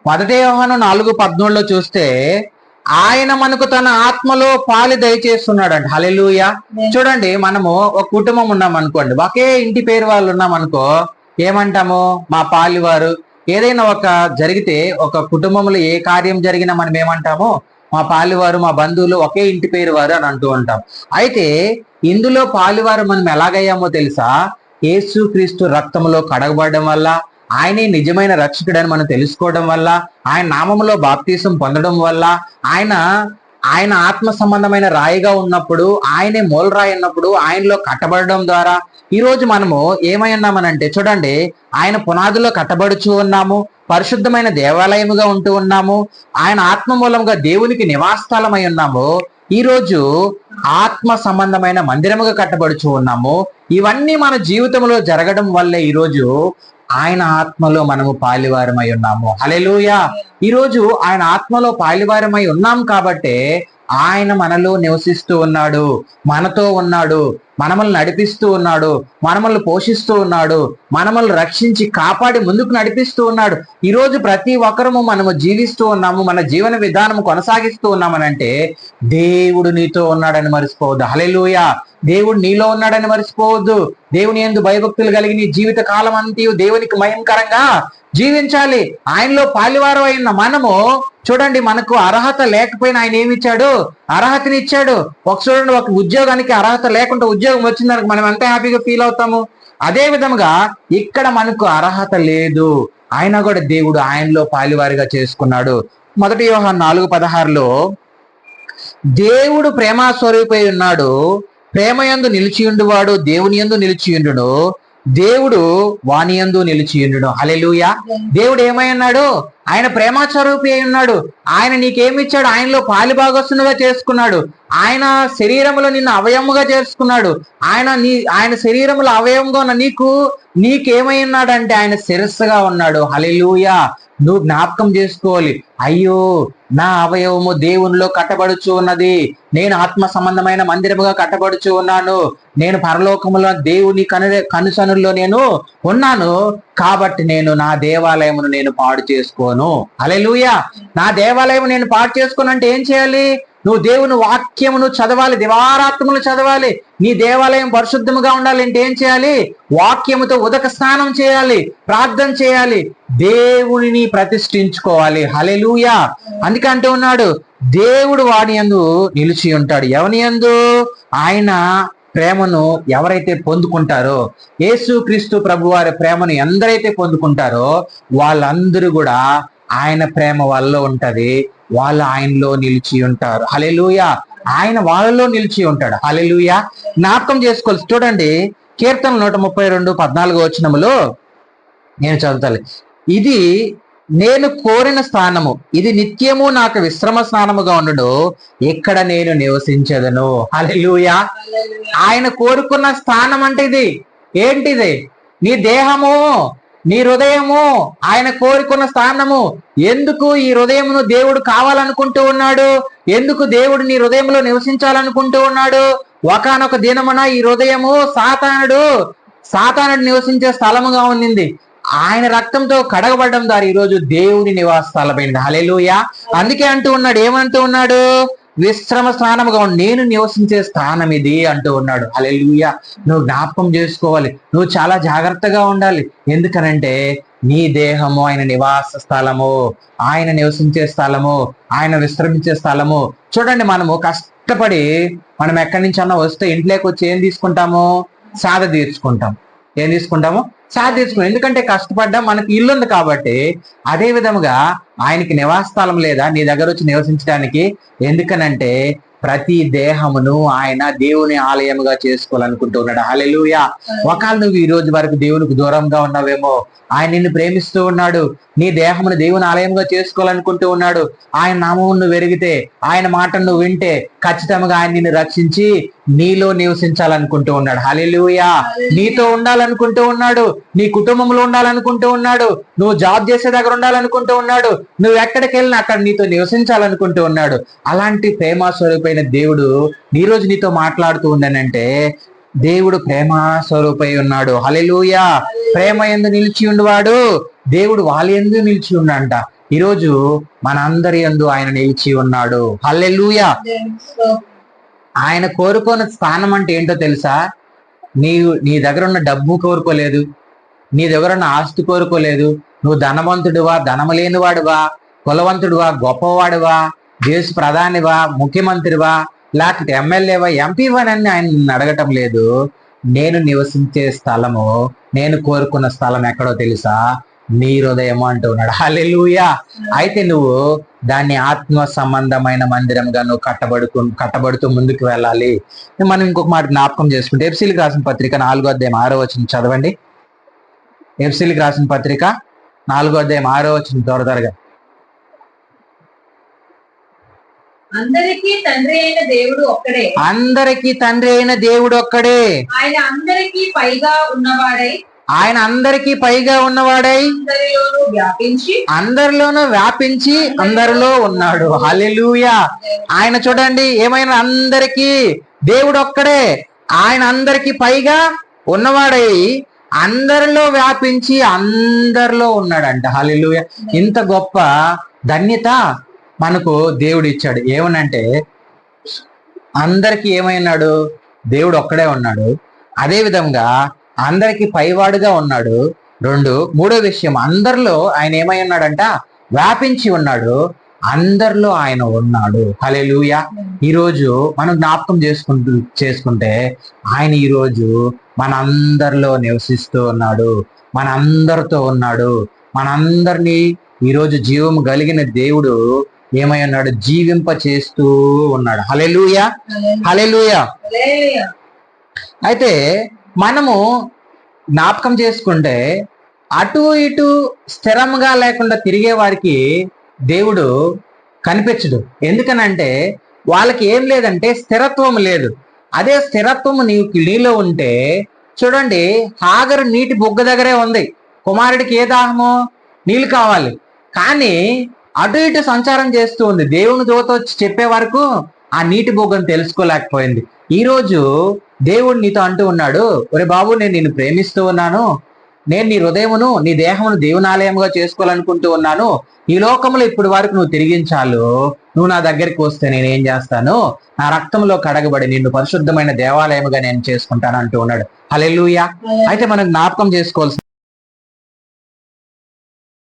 మొదటి యోహాను 4:13 చూస్తే ఆయన మనకు తన ఆత్మలో పాలు దయచేస్తున్నాడంట. హల్లెలూయా. చూడండి, మనము ఒక కుటుంబం ఉన్నాం అనుకోండి, ఒకే ఇంటి పేరు వాళ్ళు ఉన్నాం అనుకో, ఏమంటాము? మా పాలివారు. ఏదైనా ఒక జరిగితే, ఒక కుటుంబంలో ఏ కార్యం జరిగినా మనం ఏమంటాము? మా పాలివారు, మా బంధువులు, ఒకే ఇంటి పేరు వారు అని అంటూ ఉంటాం. అయితే ఇందులో పాలివారు మనం ఎలాగయ్యామో తెలుసా? యేసు క్రీస్తు రక్తంలో కడగబడడం వల్ల, ఆయనే నిజమైన రక్షకుడని మనం తెలుసుకోవడం వల్ల, ఆయన నామములో బాప్తీసం పొందడం వల్ల, ఆయన ఆయన ఆత్మ సంబంధమైన రాయిగా ఉన్నప్పుడు, ఆయనే మూలరాయి ఉన్నప్పుడు ఆయనలో కట్టబడడం ద్వారా ఈ రోజు మనము ఏమై ఉన్నామనంటే, చూడండి, ఆయన పునాదులో కట్టబడుచు ఉన్నాము, పరిశుద్ధమైన దేవాలయముగా ఉంటూ ఉన్నాము, ఆయన ఆత్మ మూలంగా దేవునికి నివాసస్థలమై ఉన్నాము. ఈ రోజు ఆత్మ సంబంధమైన మందిరముగా కట్టబడుచు ఉన్నాము. ఇవన్నీ మన జీవితంలో జరగడం వల్లే ఈరోజు ఆయన ఆత్మలో మనము పాలివారమై ఉన్నాము. హల్లెలూయా. ఈరోజు ఆయన ఆత్మలో పాలివారమై ఉన్నాం కాబట్టే ఆయన మనలో నివసిస్తూ ఉన్నాడు, మనతో ఉన్నాడు, మనమల్ని నడిపిస్తూ ఉన్నాడు, మనమల్ని పోషిస్తూ ఉన్నాడు, మనమల్ని రక్షించి కాపాడి ముందుకు నడిపిస్తూ ఉన్నాడు. ఈరోజు ప్రతి ఒక్కరము మనము జీవిస్తూ ఉన్నాము, మన జీవన విధానం కొనసాగిస్తూ ఉన్నామనంటే దేవుడు నీతో ఉన్నాడని మర్చిపోవద్దు. హల్లెలూయా. దేవుడు నీలో ఉన్నాడని మర్చిపోవద్దు. దేవుని యందు భయభక్తులు కలిగి నీ జీవిత కాలం అంతా దేవునికి మహిమకరంగా జీవించాలి. ఆయనలో పాలివారం అయిన మనము, చూడండి, మనకు అర్హత లేకపోయినా ఆయన ఏమిచ్చాడు? అర్హతని ఇచ్చాడు. చూడండి, ఒక ఉద్యోగానికి అర్హత లేకుండా ఉద్యోగం వచ్చిందానికి మనం ఎంత హ్యాపీగా ఫీల్ అవుతాము. అదే విధంగా ఇక్కడ మనకు అర్హత లేదు, ఆయన కూడా దేవుడు ఆయనలో పాలివారిగా చేసుకున్నాడు. మొదటి యోహాను 4:16 దేవుడు ప్రేమ స్వరూపై ఉన్నాడు, ప్రేమయందు నిలిచియుండువాడు దేవుని యందు నిలిచియుండును, దేవుడు వాని యందు నిలిచియుండును. హల్లెలూయా. దేవుడు ఏమై ఉన్నాడు? ఆయన ప్రేమ స్వరూపి అయి ఉన్నాడు. ఆయన నీకేమిచ్చాడు? ఆయనలో పాలిభాగస్తునిగా చేసుకున్నాడు. ఆయన శరీరంలో నిన్ను అవయముగా చేసుకున్నాడు. ఆయన శరీరంలో అవయవంగా ఉన్న నీకేమై ఉన్నాడంటే ఆయన శిరస్సుగా ఉన్నాడు. హల్లెలూయా. నువ్వు జ్ఞాపకం చేసుకోవాలి, అయ్యో నా అవయవము దేవునిలో కట్టబడుచు ఉన్నది, నేను ఆత్మ సంబంధమైన మందిరముగా కట్టబడుచు ఉన్నాను, నేను పరలోకములో దేవుని కనుసనుల్లో నేను ఉన్నాను, కాబట్టి నేను నా దేవాలయమును నేను పాడు చేసుకోను. హల్లెలూయా. నా దేవాలయం నేను పాడు చేసుకోను అంటే ఏం చేయాలి? నువ్వు దేవుని వాక్యమును చదవాలి, దివారాత్మను చదవాలి. నీ దేవాలయం పరిశుద్ధముగా ఉండాలంటే ఏం చేయాలి? వాక్యముతో ఉదక స్నానం చేయాలి, ప్రార్థన చేయాలి, దేవునిని ప్రతిష్ఠించుకోవాలి. హల్లెలూయా. అందుకే అంటూ ఉన్నాడు, దేవుడు వాని యందు నిలిచి ఉంటాడు. ఎవని యందు? ఆయన ప్రేమను ఎవరైతే పొందుకుంటారో, యేసుక్రీస్తు ప్రభు వారి ప్రేమను ఎందరైతే పొందుకుంటారో వాళ్ళందరూ కూడా ఆయన ప్రేమ వాళ్ళలో ఉంటది, వాళ్ళు ఆయనలో నిలిచి ఉంటారు. హల్లెలూయా. ఆయన వాళ్ళలో నిలిచి ఉంటాడు. హల్లెలూయా. జ్ఞాపకం చేసుకోవాలి. చూడండి, కీర్తన 132:14 నేను చదువుతాను. ఇది నేను కోరిన స్థానము, ఇది నిత్యము నాకు విశ్రమ స్నానముగా ఉండును, ఇక్కడ నేను నివసించదను. హల్లెలూయా. ఆయన కోరుకున్న స్థానం అంటే ఇది ఏంటిది? నీ దేహము, నీ హృదయము ఆయన కోరుకున్న స్థానము. ఎందుకు ఈ హృదయమును దేవుడు కావాలనుకుంటూ ఉన్నాడు? ఎందుకు దేవుడు నీ హృదయంలో నివసించాలనుకుంటూ ఉన్నాడు? ఒకానొక దినమున ఈ హృదయము సాతానుడు నివసించే స్థలముగా ఉన్నింది. ఆయన రక్తంతో కడగబడడం ద్వారా ఈరోజు దేవుని నివాస స్థలమైంది. హల్లెలూయా. అందుకే అంటూ ఉన్నాడు, ఏమంటూ ఉన్నాడు? విశ్రమ స్థానముగా నేను నివసించే స్థానం ఇది అంటూ ఉన్నాడు. హల్లెలూయా. నువ్వు జ్ఞాపకం చేసుకోవాలి, నువ్వు చాలా జాగ్రత్తగా ఉండాలి. ఎందుకనంటే నీ దేహము ఆయన నివాస స్థలము, ఆయన నివసించే స్థలము, ఆయన విశ్రమించే స్థలము. చూడండి, మనము కష్టపడి మనం ఎక్కడి నుంచి అన్నా వస్తే ఇంట్లోకి వచ్చి ఏం తీసుకుంటాము? సాధ తీర్చుకుంటాం. ఏం తీసుకుంటాము? సాధ తీర్చుకుంటాం. ఎందుకంటే కష్టపడ్డా, మనకి ఇల్లు ఉంది కాబట్టి. అదే విధముగా ఆయనకి నివాస స్థలం లేదా నీ దగ్గర వచ్చి నివసించడానికి? ఎందుకనంటే ప్రతి దేహమును ఆయన దేవుని ఆలయముగా చేసుకోవాలనుకుంటూ ఉన్నాడు. హల్లెలూయా. ఒకవేళ నువ్వు ఈ రోజు వరకు దేవునికి దూరంగా ఉన్నావేమో, ఆయన నిన్ను ప్రేమిస్తూ ఉన్నాడు, నీ దేహమును దేవుని ఆలయంగా చేసుకోవాలనుకుంటూ ఉన్నాడు. ఆయన నామమును నువ్వు ఎరిగితే, ఆయన మాటను నువ్వు వింటే ఖచ్చితంగా ఆయన నిన్ను రక్షించి నీలో నివసించాలనుకుంటూ ఉన్నాడు. హల్లెలూయా. నీతో ఉండాలనుకుంటూ ఉన్నాడు, నీ కుటుంబంలో ఉండాలనుకుంటూ ఉన్నాడు, నువ్వు జాబ్ చేసే దగ్గర ఉండాలనుకుంటూ ఉన్నాడు, నువ్వు ఎక్కడికి వెళ్ళినా అక్కడ నీతో నివసించాలనుకుంటూ ఉన్నాడు. అలాంటి ప్రేమ స్వరూపైన దేవుడు ఈ రోజు నీతో మాట్లాడుతూ ఉందనంటే దేవుడు ప్రేమ స్వరూపై ఉన్నాడు. హల్లెలూయా. ప్రేమ యందు నిలిచి ఉండేవాడు దేవుడు వాళ్ళ యందు నిలిచి ఉన్నాడంట. ఈరోజు మనందరి యందు ఆయన నిలిచి ఉన్నాడు. హల్లెలూయా. ఆయన కోరుకున్న స్థానం అంటే ఏంటో తెలుసా? నీ దగ్గర ఉన్న డబ్బు కోరుకోలేదు, నీ దగ్గర ఉన్న ఆస్తి కోరుకోలేదు. నువ్వు ధనవంతుడివా, ధనము లేనివాడువా, కులవంతుడివా, గొప్పవాడివా, దేశ ప్రధానివా, ముఖ్యమంత్రివా, లేకపోతే ఎమ్మెల్యేవా, ఎంపీవానని ఆయన నిన్ను అడగటం లేదు. నేను నివసించే స్థలము, నేను కోరుకున్న స్థలం ఎక్కడో తెలుసా? నీ హృదయం అంటున్నాడు. హల్లెలూయా. అయితే నువ్వు దాన్ని ఆత్మ సంబంధమైన మందిరంగా నువ్వు కట్టబడుతూ ముందుకు వెళ్ళాలి. మనం ఇంకొక మాట జ్ఞాపకం చేసుకుంటే ఎఫ్సీలకు రాసిన పత్రిక 4వ అధ్యాయం 6వ వచనం చదవండి. ఎఫ్సీలకు రాసిన పత్రిక 4వ అధ్యాయం 6వ వచనం త్వరగా. అందరికీ తండ్రి అయిన దేవుడు ఒక్కడే. అందరికీ తండ్రి అయిన దేవుడు ఒక్కడే. ఆయన అందరికీ పైగా ఉన్నవాడై, ఆయన అందరికీ పైగా ఉన్నవాడై అందరిలోనూ వ్యాపించి అందరిలో ఉన్నాడు. హల్లెలూయా. ఆయన చూడండి, ఏమైనా అందరికీ దేవుడు ఒక్కడే. ఆయన అందరికీ పైగా ఉన్నవాడై అందరిలో వ్యాపించి అందరిలో ఉన్నాడంట. హల్లెలూయా. ఇంత గొప్ప ధన్యత మనకు దేవుడు ఇచ్చాడు. ఏమనంటే అందరికీ ఏమైనాడు? దేవుడు ఒక్కడే ఉన్నాడు. అదే విధంగా అందరికి పైవాడుగా ఉన్నాడు. మూడో విషయం, అందరిలో ఆయన ఏమై ఉన్నాడంట? వ్యాపించి ఉన్నాడు. అందరిలో ఆయన ఉన్నాడు. హల్లెలూయా. ఈరోజు మనం జ్ఞాపకం చేసుకుంటే ఆయన ఈరోజు మనందరిలో నివసిస్తూ ఉన్నాడు, మనందరితో ఉన్నాడు. మనందరినీ ఈరోజు జీవం కలిగిన దేవుడు ఏమై ఉన్నాడు? జీవింప చేస్తూ ఉన్నాడు. హల్లెలూయా. హల్లెలూయా. అయితే మనము జ్ఞాపకం చేసుకుంటే అటు ఇటు స్థిరంగా లేకుండా తిరిగే వారికి దేవుడు కనిపించడు. ఎందుకనంటే వాళ్ళకి ఏం లేదంటే స్థిరత్వం లేదు. అదే స్థిరత్వం నీలో ఉంటే, చూడండి, హాగరు నీటి బొగ్గ దగ్గరే ఉంది. కుమారుడికి ఏ దాహమో? నీళ్ళు కావాలి. కానీ అటు ఇటు సంచారం చేస్తూ ఉంది. దేవుని దూత వచ్చి చెప్పే వరకు ఆ నీటి బొగ్గను తెలుసుకోలేకపోయింది. ఈరోజు దేవుడు నీతో అంటూ ఉన్నాడు, ఒరే బాబు, నేను నిన్ను ప్రేమిస్తూ ఉన్నాను. నేను నీ హృదయమును, నీ దేహమును దేవునాలయముగా చేసుకోవాలనుకుంటూ ఉన్నాను. ఈ లోకంలో ఇప్పటి వరకు నువ్వు తిరిగించాలు, నువ్వు నా దగ్గరికి వస్తే నేను ఏం చేస్తాను? నా రక్తంలో కడగబడి నిన్ను పరిశుద్ధమైన దేవాలయముగా నేను చేసుకుంటాను అంటూ ఉన్నాడు. హల్లెలూయా. అయితే మనం జ్ఞాపకం చేసుకోవాల్సిన